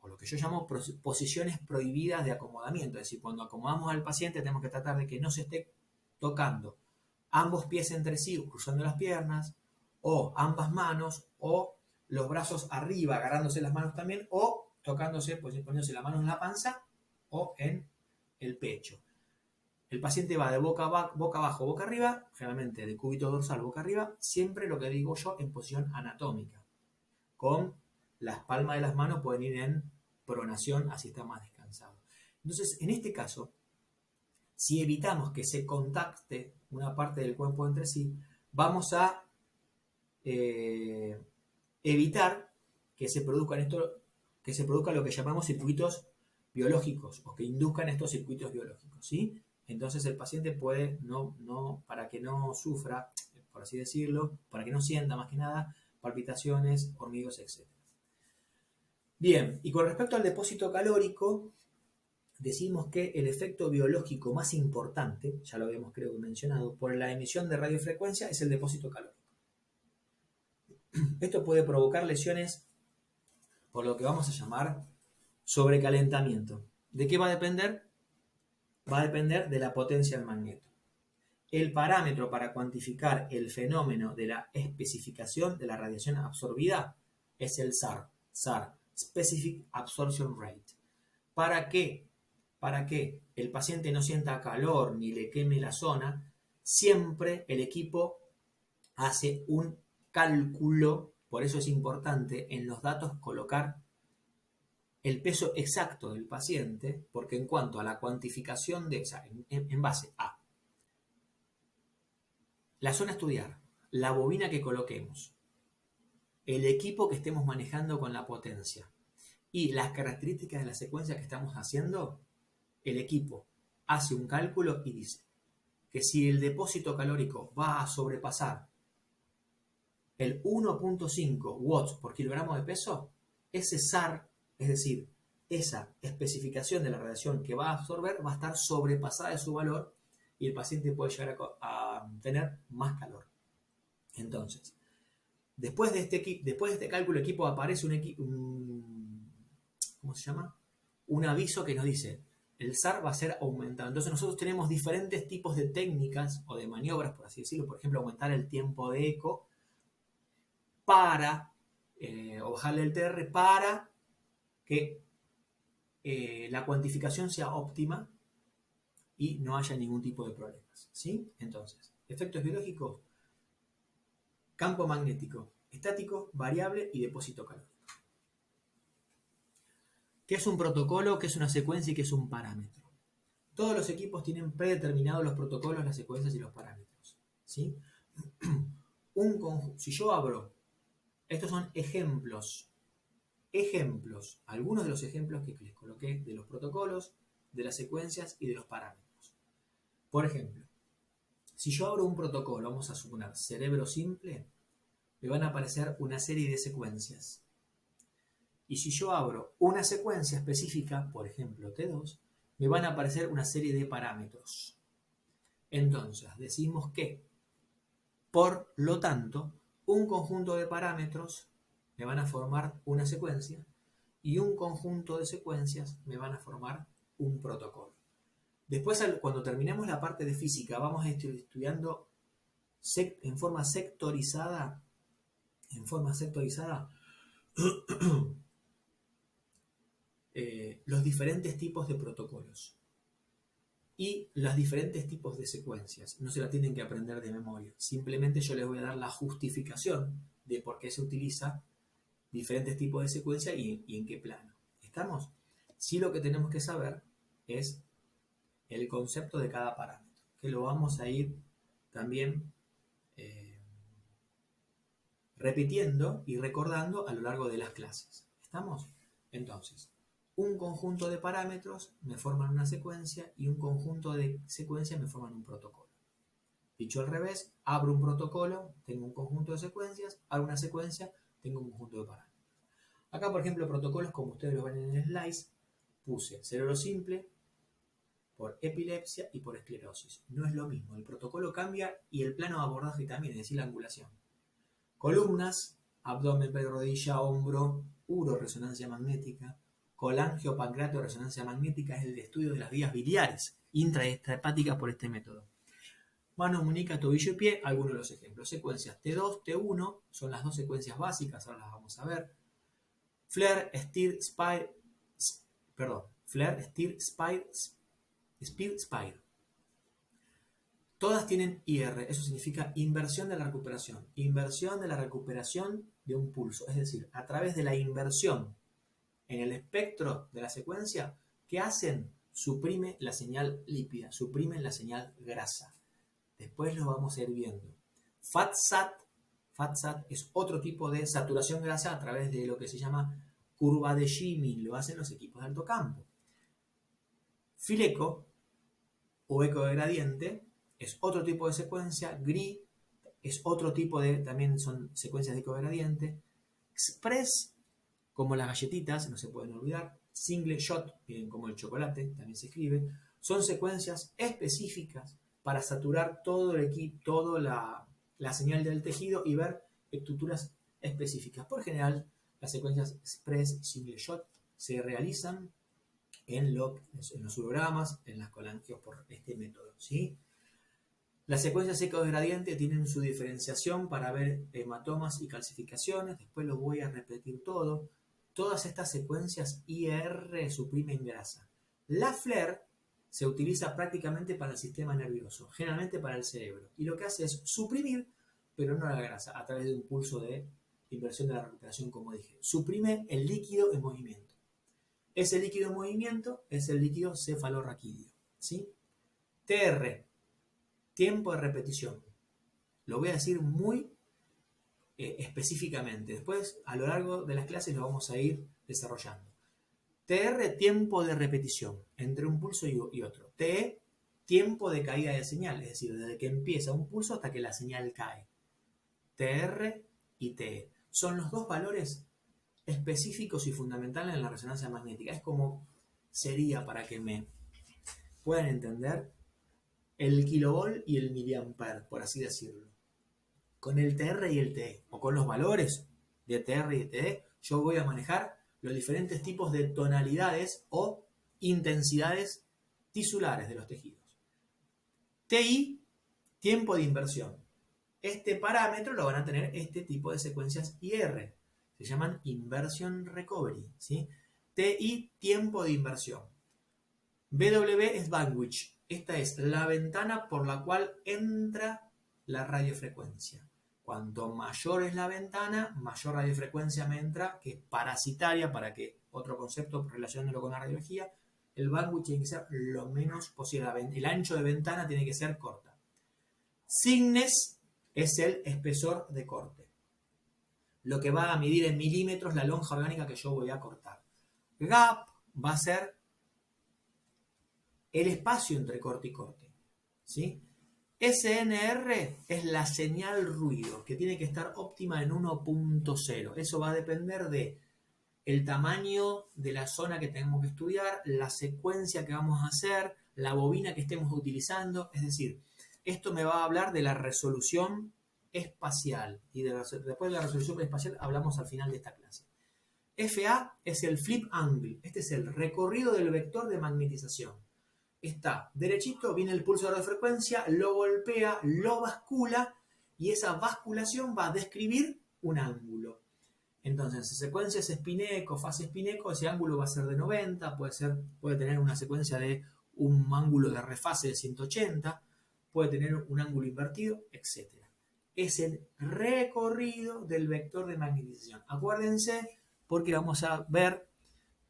o lo que yo llamo posiciones prohibidas de acomodamiento, es decir, cuando acomodamos al paciente tenemos que tratar de que no se esté tocando ambos pies entre sí, cruzando las piernas, o ambas manos, o los brazos arriba, agarrándose las manos también, o tocándose, pues poniéndose la mano en la panza o en el pecho. El paciente va de boca abajo, boca arriba, generalmente de cúbito dorsal, boca arriba, siempre lo que digo yo en posición anatómica. Con las palmas de las manos pueden ir en pronación, así está más descansado. Entonces, en este caso, si evitamos que se contacte una parte del cuerpo entre sí, vamos a evitar que se produzca lo que llamamos circuitos biológicos o que induzcan estos circuitos biológicos, ¿sí? Entonces el paciente puede, para que no sufra, por así decirlo, para que no sienta más que nada palpitaciones, hormigueos, etc. Bien, y con respecto al depósito calórico, decimos que el efecto biológico más importante, ya lo habíamos creo que mencionado, por la emisión de radiofrecuencia es el depósito calórico. Esto puede provocar lesiones por lo que vamos a llamar sobrecalentamiento. ¿De qué va a depender? Va a depender de la potencia del magneto. El parámetro para cuantificar el fenómeno de la especificación de la radiación absorbida es el SAR, Specific Absorption Rate. ¿Para qué? Para que el paciente no sienta calor ni le queme la zona, siempre el equipo hace un cálculo, por eso es importante en los datos colocar el peso exacto del paciente, porque en cuanto a la cuantificación en base a la zona a estudiar, la bobina que coloquemos, el equipo que estemos manejando con la potencia y las características de la secuencia que estamos haciendo, el equipo hace un cálculo y dice que si el depósito calórico va a sobrepasar el 1.5 watts por kilogramo de peso, ese SAR, es decir, esa especificación de la radiación que va a absorber va a estar sobrepasada de su valor y el paciente puede llegar a tener más calor. Entonces, después de este cálculo, el equipo aparece ¿cómo se llama? Un aviso que nos dice, el SAR va a ser aumentado. Entonces nosotros tenemos diferentes tipos de técnicas o de maniobras, por así decirlo. Por ejemplo, aumentar el tiempo de eco para, o bajarle el TR para que la cuantificación sea óptima y no haya ningún tipo de problemas, ¿sí? Entonces, efectos biológicos, campo magnético, estático, variable y depósito calórico. ¿Qué es un protocolo? ¿Qué es una secuencia y qué es un parámetro? Todos los equipos tienen predeterminados los protocolos, las secuencias y los parámetros, ¿sí? Si yo abro, estos son ejemplos, algunos de los ejemplos que les coloqué de los protocolos, de las secuencias y de los parámetros. Por ejemplo, si yo abro un protocolo, vamos a suponer cerebro simple, me van a aparecer una serie de secuencias. Y si yo abro una secuencia específica, por ejemplo T2, me van a aparecer una serie de parámetros. Entonces, decimos que, por lo tanto, un conjunto de parámetros me van a formar una secuencia y un conjunto de secuencias me van a formar un protocolo. Después, cuando terminemos la parte de física, vamos a estar estudiando en forma sectorizada los diferentes tipos de protocolos y los diferentes tipos de secuencias. No se la tienen que aprender de memoria. Simplemente yo les voy a dar la justificación de por qué se utiliza diferentes tipos de secuencia y en qué plano. ¿Estamos? Sí, lo que tenemos que saber es el concepto de cada parámetro, que lo vamos a ir también repitiendo y recordando a lo largo de las clases. ¿Estamos? Entonces, un conjunto de parámetros me forman una secuencia y un conjunto de secuencias me forman un protocolo. Dicho al revés, abro un protocolo, tengo un conjunto de secuencias, abro una secuencia, tengo un conjunto de parámetros. Acá, por ejemplo, protocolos, como ustedes lo ven en el slice, puse cerebro simple por epilepsia y por esclerosis. No es lo mismo, el protocolo cambia y el plano de abordaje también, es decir, la angulación. Columnas, abdomen, pecho, rodilla, hombro, uro-resonancia magnética. Colangio, pancreato, resonancia magnética es el estudio de las vías biliares intra y extrahepáticas por este método. Mano, muñeca, tobillo y pie, algunos de los ejemplos. Secuencias T2, T1 son las dos secuencias básicas, ahora las vamos a ver. Flare, Steer, Spire, Speed, Spire. Todas tienen IR, eso significa inversión de la recuperación. Inversión de la recuperación de un pulso, es decir, a través de la inversión en el espectro de la secuencia, ¿qué hacen? Suprime la señal lípida, suprimen la señal grasa. Después lo vamos a ir viendo. FAT-SAT es otro tipo de saturación grasa a través de lo que se llama curva de Schimin, lo hacen los equipos de alto campo. FILECO o eco de gradiente es otro tipo de secuencia. GRI es otro tipo de, también son secuencias de eco de gradiente. Express, como las galletitas, no se pueden olvidar. Single shot, miren como el chocolate, también se escribe. Son secuencias específicas para saturar todo el equipo, toda la señal del tejido y ver estructuras específicas. Por general, las secuencias express y single shot se realizan en los urogramas, en las colangios por este método, ¿sí? Las secuencias eco de gradiente tienen su diferenciación para ver hematomas y calcificaciones. Después lo voy a repetir todo. Todas estas secuencias IR suprimen grasa. La FLAIR se utiliza prácticamente para el sistema nervioso, generalmente para el cerebro. Y lo que hace es suprimir, pero no la grasa, a través de un pulso de inversión de la recuperación, como dije. Suprime el líquido en movimiento. Ese líquido en movimiento es el líquido cefalorraquídeo, ¿sí? TR, tiempo de repetición. Lo voy a decir muy específicamente. Después, a lo largo de las clases, lo vamos a ir desarrollando. TR, tiempo de repetición entre un pulso y otro. TE, tiempo de caída de señal, es decir, desde que empieza un pulso hasta que la señal cae. TR y TE. Son los dos valores específicos y fundamentales en la resonancia magnética. Es como sería, para que me puedan entender, el kilovolt y el miliampere, por así decirlo. Con el TR y el TE, o con los valores de TR y de TE, yo voy a manejar los diferentes tipos de tonalidades o intensidades tisulares de los tejidos. TI, tiempo de inversión. Este parámetro lo van a tener este tipo de secuencias IR. Se llaman Inversion Recovery, ¿sí? TI, tiempo de inversión. BW es bandwidth. Esta es la ventana por la cual entra la radiofrecuencia. Cuanto mayor es la ventana, mayor radiofrecuencia me entra, que es parasitaria, para que, otro concepto relacionándolo con la radiología, el bandwidth tiene que ser lo menos posible. El ancho de ventana tiene que ser corta. Signes es el espesor de corte, lo que va a medir en milímetros la lonja orgánica que yo voy a cortar. Gap va a ser el espacio entre corte y corte, ¿sí? SNR es la señal ruido, que tiene que estar óptima en 1.0. Eso va a depender de el tamaño de la zona que tenemos que estudiar, la secuencia que vamos a hacer, la bobina que estemos utilizando. Es decir, esto me va a hablar de la resolución espacial. Y después de la resolución espacial hablamos al final de esta clase. FA es el flip angle. Este es el recorrido del vector de magnetización. Está derechito, viene el pulso de frecuencia, lo golpea, lo bascula y esa basculación va a describir un ángulo. Entonces, en secuencias Spinecco, fase Spinecco, ese ángulo va a ser de 90, puede tener una secuencia de un ángulo de refase de 180, puede tener un ángulo invertido, etc. Es el recorrido del vector de magnetización. Acuérdense, porque vamos a ver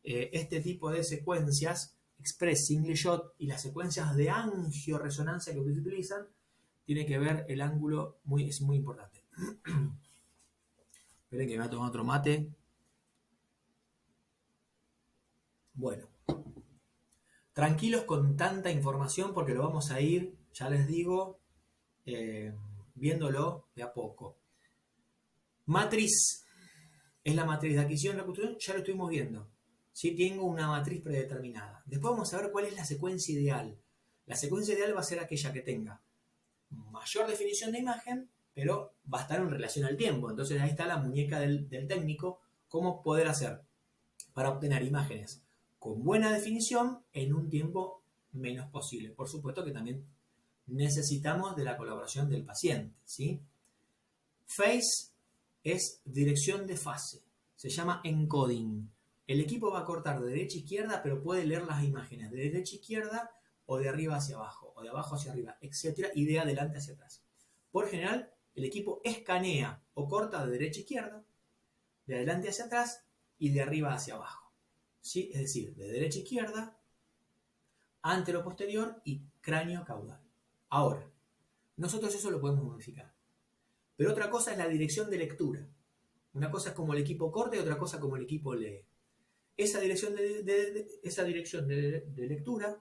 este tipo de secuencias, Express, Single Shot, y las secuencias de angioresonancia que utilizan, tiene que ver el ángulo, es muy importante. Esperen que me voy a tomar otro mate. Bueno, tranquilos con tanta información porque lo vamos a ir, ya les digo, viéndolo de a poco. Matriz es la matriz de adquisición y reconstrucción, ya lo estuvimos viendo. ¿Sí? Tengo una matriz predeterminada. Después vamos a ver cuál es la secuencia ideal. La secuencia ideal va a ser aquella que tenga mayor definición de imagen, pero va a estar en relación al tiempo. Entonces ahí está la muñeca del técnico, cómo poder hacer para obtener imágenes con buena definición en un tiempo menos posible. Por supuesto que también necesitamos de la colaboración del paciente, ¿sí? Phase es dirección de fase, se llama encoding. El equipo va a cortar de derecha a izquierda, pero puede leer las imágenes de derecha a izquierda o de arriba hacia abajo, o de abajo hacia arriba, etc. y de adelante hacia atrás. Por general, el equipo escanea o corta de derecha a izquierda, de adelante hacia atrás y de arriba hacia abajo. ¿Sí? Es decir, de derecha a izquierda, antero-posterior y cráneo-caudal. Ahora, nosotros eso lo podemos modificar. Pero otra cosa es la dirección de lectura. Una cosa es como el equipo corta y otra cosa como el equipo lee. Esa dirección de lectura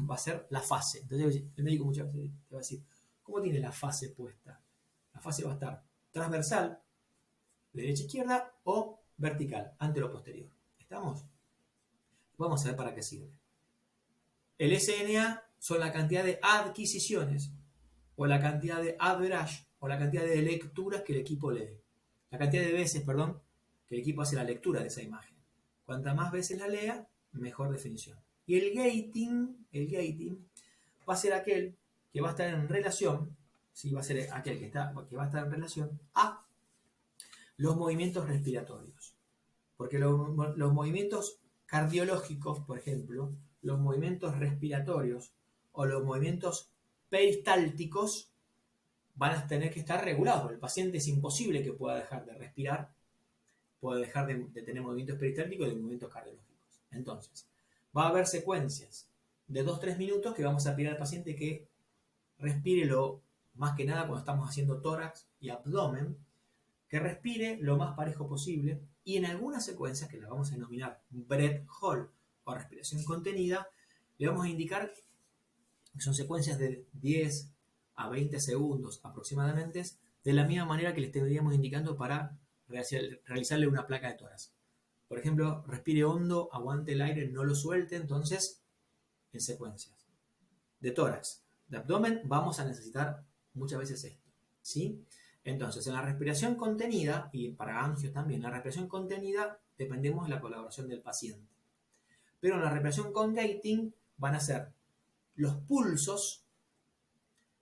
va a ser la fase. Entonces el médico muchas veces te va a decir, ¿cómo tiene la fase puesta? La fase va a estar transversal, de derecha a izquierda, o vertical, antero-posterior. ¿Estamos? Vamos a ver para qué sirve. El SNA son la cantidad de adquisiciones, o la cantidad de average, o la cantidad de lecturas que el equipo lee. La cantidad de veces, perdón, que el equipo hace la lectura de esa imagen. Cuanta más veces la lea, mejor definición. Y el gating va a ser aquel que va a estar en relación, ¿sí? Va a ser aquel que va a estar en relación a los movimientos respiratorios. Porque los movimientos cardiológicos, por ejemplo, los movimientos respiratorios o los movimientos peristálticos van a tener que estar regulados. El paciente es imposible que pueda dejar de respirar, pueda dejar de tener movimientos peristálticos y de movimientos cardiológicos. Entonces, va a haber secuencias de 2-3 minutos que vamos a pedir al paciente que respire más que nada cuando estamos haciendo tórax y abdomen, que respire lo más parejo posible, y en algunas secuencias, que las vamos a denominar breath hold o respiración contenida, le vamos a indicar que son secuencias de 10 a 20 segundos aproximadamente, de la misma manera que le estaríamos indicando para realizarle una placa de tórax. Por ejemplo, respire hondo, aguante el aire, no lo suelte. Entonces, en secuencias de tórax, de abdomen, vamos a necesitar muchas veces esto, ¿sí? Entonces, en la respiración contenida, y para angios también, en la respiración contenida dependemos de la colaboración del paciente. Pero en la respiración con gating van a ser los pulsos,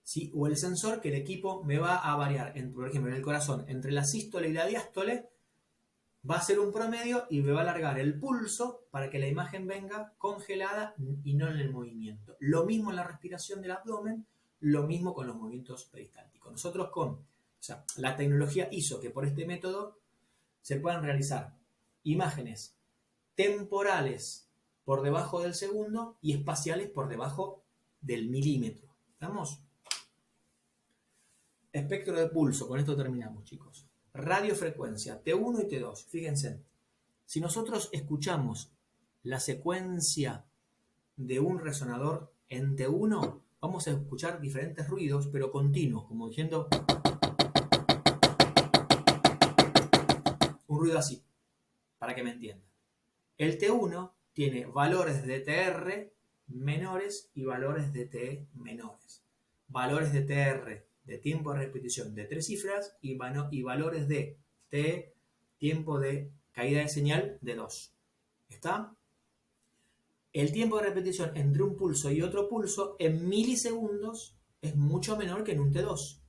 ¿sí? O el sensor que el equipo me va a variar, por ejemplo, en el corazón, entre la sístole y la diástole, Va a hacer un promedio y me va a alargar el pulso para que la imagen venga congelada y no en el movimiento. Lo mismo en la respiración del abdomen, lo mismo con los movimientos peristálticos. Nosotros la tecnología hizo que por este método se puedan realizar imágenes temporales por debajo del segundo y espaciales por debajo del milímetro. ¿Estamos? Espectro de pulso, con esto terminamos, chicos. Radiofrecuencia, T1 y T2. Fíjense, si nosotros escuchamos la secuencia de un resonador en T1, vamos a escuchar diferentes ruidos, pero continuos, como diciendo un ruido así, para que me entiendan. El T1 tiene valores de TR menores y valores de T menores. Valores de TR de tiempo de repetición de 3 cifras y valores de T tiempo de caída de señal de 2. ¿Está? El tiempo de repetición entre un pulso y otro pulso en milisegundos es mucho menor que en un T2.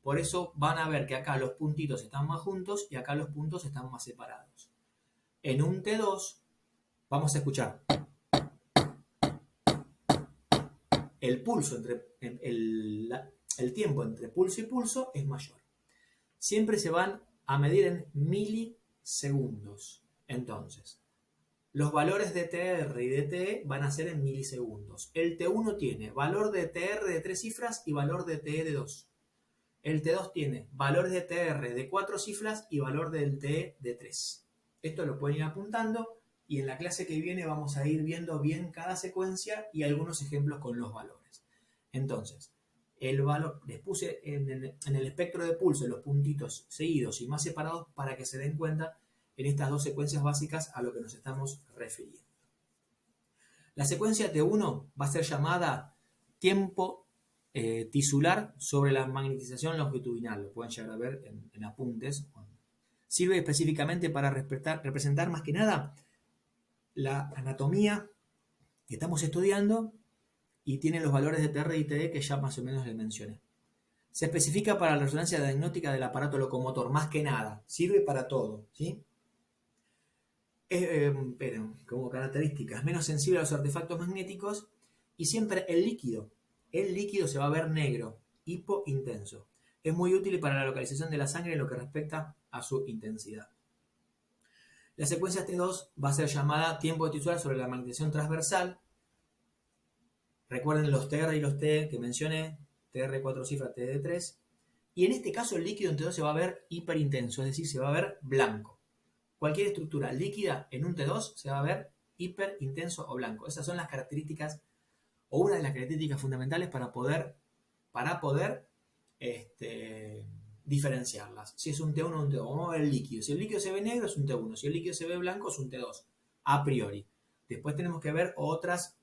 Por eso van a ver que acá los puntitos están más juntos y acá los puntos están más separados. En un T2 vamos a escuchar el pulso el tiempo entre pulso y pulso es mayor. Siempre se van a medir en milisegundos. Entonces, los valores de TR y de TE van a ser en milisegundos. El T1 tiene valor de TR de 3 cifras y valor de TE de 2. El T2 tiene valores de TR de 4 cifras y valor del TE de 3. Esto lo pueden ir apuntando y en la clase que viene vamos a ir viendo bien cada secuencia y algunos ejemplos con los valores. Entonces, el valor, les puse en el espectro de pulso los puntitos seguidos y más separados para que se den cuenta en estas dos secuencias básicas a lo que nos estamos refiriendo. La secuencia T1 va a ser llamada tiempo tisular sobre la magnetización longitudinal. Lo pueden llegar a ver en apuntes. Sirve específicamente para representar más que nada la anatomía que estamos estudiando y tiene los valores de TR y TD que ya más o menos les mencioné. Se especifica para la resonancia diagnóstica del aparato locomotor, más que nada. Sirve para todo, ¿sí? Pero como características, menos sensible a los artefactos magnéticos y siempre el líquido se va a ver negro, hipointenso. Es muy útil para la localización de la sangre en lo que respecta a su intensidad. La secuencia T2 va a ser llamada tiempo tisular sobre la magnetización transversal. Recuerden los TR y los T que mencioné, TR 4 cifras, TD 3. Y en este caso el líquido en T2 se va a ver hiperintenso, es decir, se va a ver blanco. Cualquier estructura líquida en un T2 se va a ver hiperintenso o blanco. Esas son las características, o una de las características fundamentales para poder diferenciarlas. Si es un T1 o un T2. Vamos a ver el líquido. Si el líquido se ve negro es un T1. Si el líquido se ve blanco es un T2. A priori. Después tenemos que ver otras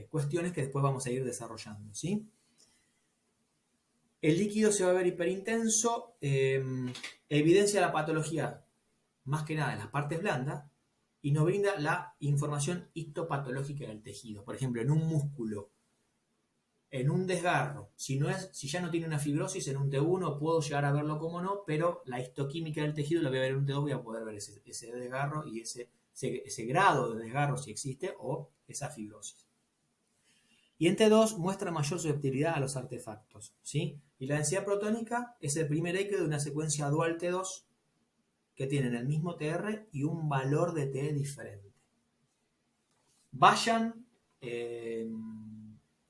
cuestiones que después vamos a ir desarrollando, ¿sí? El líquido se va a ver hiperintenso. Evidencia la patología más que nada en las partes blandas y nos brinda la información histopatológica del tejido. Por ejemplo, en un músculo, en un desgarro, si ya no tiene una fibrosis en un T1 puedo llegar a verlo como no, pero la histoquímica del tejido la voy a ver en un T2, voy a poder ver ese desgarro y ese grado de desgarro si existe o esa fibrosis. Y en T2 muestra mayor susceptibilidad a los artefactos, ¿sí? Y la densidad protónica es el primer eje de una secuencia dual T2 que tienen el mismo TR y un valor de T diferente. Vayan,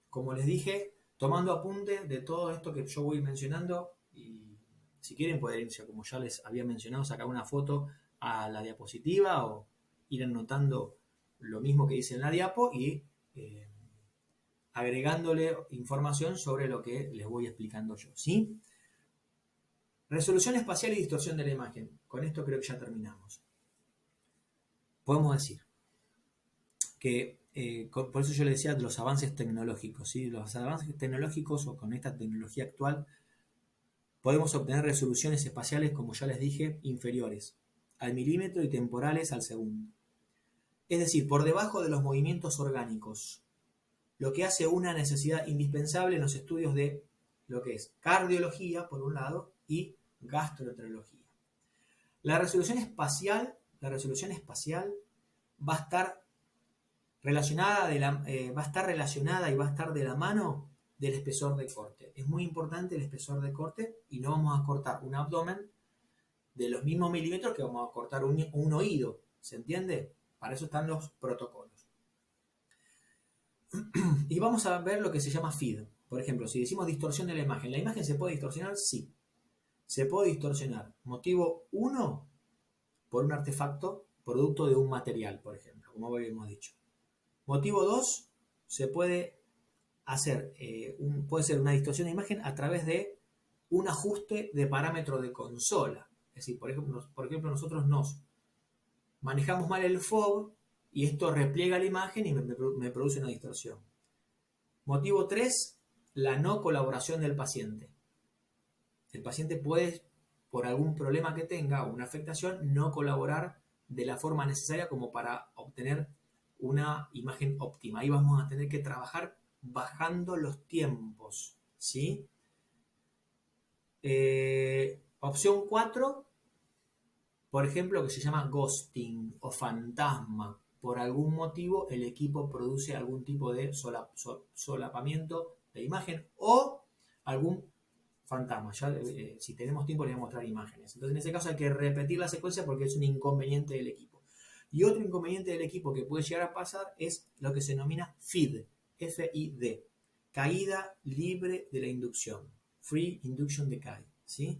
como les dije, tomando apunte de todo esto que yo voy mencionando y si quieren pueden irse, como ya les había mencionado, sacar una foto a la diapositiva o ir anotando lo mismo que dice en la diapo y agregándole información sobre lo que les voy explicando yo, ¿sí? Resolución espacial y distorsión de la imagen. Con esto creo que ya terminamos. Podemos decir que, por eso yo le decía los avances tecnológicos, ¿sí? Los avances tecnológicos o con esta tecnología actual podemos obtener resoluciones espaciales, como ya les dije, inferiores al milímetro y temporales al segundo. Es decir, por debajo de los movimientos orgánicos, lo que hace una necesidad indispensable en los estudios de lo que es cardiología, por un lado, y gastroenterología. La resolución espacial va a estar relacionada y va a estar de la mano del espesor de corte. Es muy importante el espesor de corte y no vamos a cortar un abdomen de los mismos milímetros que vamos a cortar un oído. ¿Se entiende? Para eso están los protocolos. Y vamos a ver lo que se llama feed. Por ejemplo, si decimos distorsión de ¿la imagen se puede distorsionar? Sí. Se puede distorsionar. Motivo 1, por un artefacto producto de un material, por ejemplo, como habíamos dicho. Motivo 2, se puede hacer, puede ser una distorsión de imagen a través de un ajuste de parámetro de consola. Es decir, por ejemplo nosotros nos manejamos mal el FOV y esto repliega la imagen y me produce una distorsión. Motivo 3, la no colaboración del paciente. El paciente puede, por algún problema que tenga o una afectación, no colaborar de la forma necesaria como para obtener una imagen óptima. Ahí vamos a tener que trabajar bajando los tiempos, ¿sí? Opción 4, por ejemplo, que se llama ghosting o fantasma. Por algún motivo el equipo produce algún tipo de solapamiento de imagen o algún fantasma. Ya, si tenemos tiempo les voy a mostrar imágenes. Entonces en ese caso hay que repetir la secuencia porque es un inconveniente del equipo. Y otro inconveniente del equipo que puede llegar a pasar es lo que se denomina FID, F-I-D, caída libre de la inducción, Free Induction Decay, ¿sí?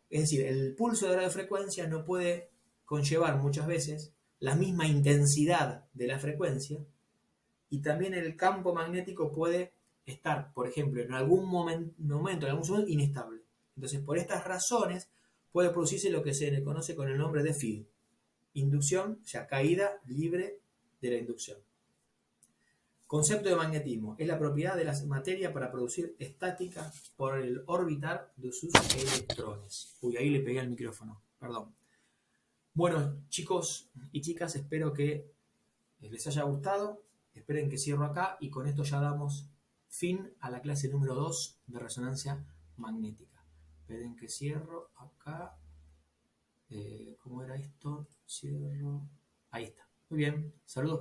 Es decir, el pulso de radiofrecuencia no puede conllevar muchas veces la misma intensidad de la frecuencia y también el campo magnético puede estar, por ejemplo, en algún momento, en algún segundo, inestable. Entonces, por estas razones, puede producirse lo que se le conoce con el nombre de FID, inducción, o sea, caída libre de la inducción. Concepto de magnetismo. Es la propiedad de la materia para producir estática por el orbitar de sus electrones. Uy, ahí le pegué al micrófono, perdón. Bueno, chicos y chicas, espero que les haya gustado. Esperen que cierro acá y con esto ya damos fin a la clase número 2 de resonancia magnética. Esperen que cierro acá. ¿Cómo era esto? Cierro. Ahí está. Muy bien. Saludos para